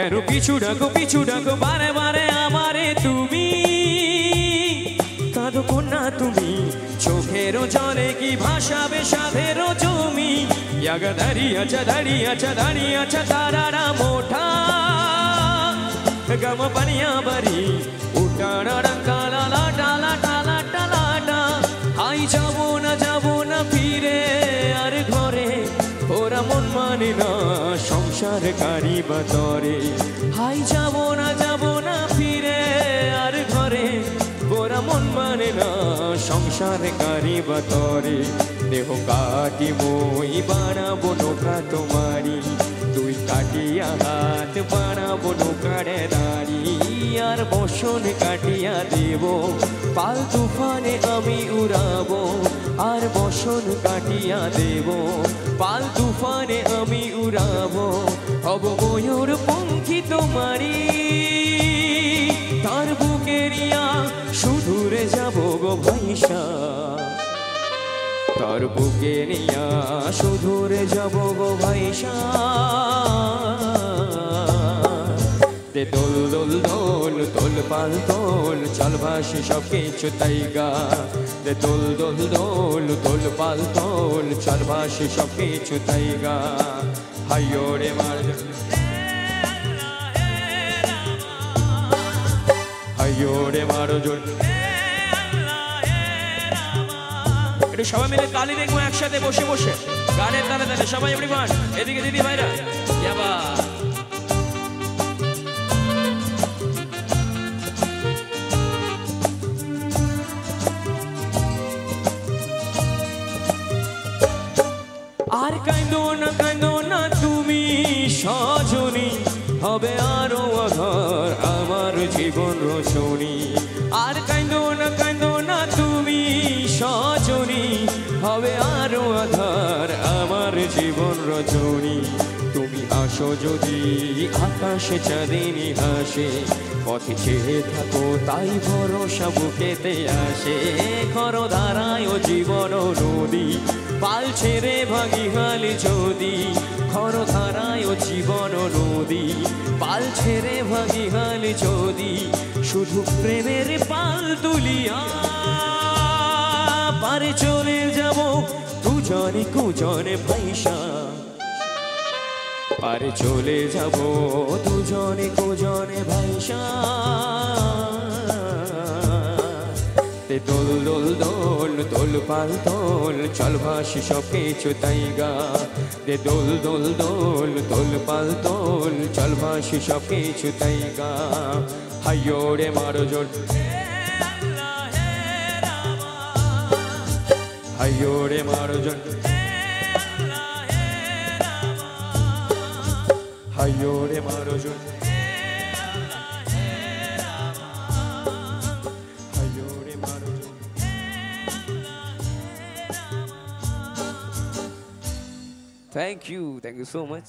কেন পিছু ডাকো বারে বারে আমারে তুমি কাঁদো কন্যা তুমি চোখেরও জলে কি ভাসাবে সাধেরও জমি ইয়াগা দাঁড়িয়ে আছা তারারা মোঠা গম পানিয়া বাড়ি উঠানা কালা লাটা হাই যাবো না ফিরে আর ঘরে ওরা মন মানে না সংসার কারি বাতরে হাই যাবো না ফিরে আর ঘরে ওরা মন মানে না সংসার কারি বাতরে দেহ কাটি মই বানাবো নৌকা তোমারি তুই কাটিয়া হাত বানাবো নৌকারে দাঁড়ি আর বসন কাটিয়া দেব পাল তুফানে আমি উড়াবো আর বসন কাটিয়া দেব পাল তুফানে আমি উড়াবো হব ময়ূর পঙ্খী তোমারি তার বুকেরিয়া সুদূরে যাব গো ভাইসা তার বুকে নিয়া সুদূরে যাব গো ভাইসা দে দোল দোল দোল তোল পাল তোল চল ভাসি সব কিছু তাই গা দে দোল দোল দোল তোল পাল তোল চল ভাসি সব কিছু তাই গা হাইয়ো রে মার হাইয়ো রে মার জোর একটু সবাই মিলে তালি দেখবো একসাথে বসে বসে গানের তালে তালে সবাই এভরিওয়ান এদিকে দিদি ভাইরা ইয়াবা আর কাঁদো না তুমি সজনী হবে আরো আধার আমার জীবন রচনী আর কাঁদো না তুমি সজনী হবে আরো আধার আমার জীবন রচনী তুমি আসো যদি আকাশে চাঁদিনী হাসে পথে চেয়ে থাকো তাই ভরসা বুকেতে আসে খর ধারায় জীবন নদী পাল ছেড়ে ভাগি হালি যদি খর ধারায় জীবন নদী পাল ছেড়ে ভাগি হালি যদি শুধু প্রেমের পাল তুলিয়া পারে চলে যাব দুজনে কুজনে ভাইসা পারে চলে যাব দুজনে কুজনে ভাইসা তে দোল দোল দোল তোল পাল তোল চল ভাসি সব কিছু তাই গা দে দোল দোল দোল তোল পাল তোল চল ভাসি সব কিছু তাই গা হাইয়ো রে মারো জোর হাইয়ো রে মারো জোর হাইয়ো রে মারো জোর হাইয়ো রে মারো জোর থ্যাংক ইউ সো মাচ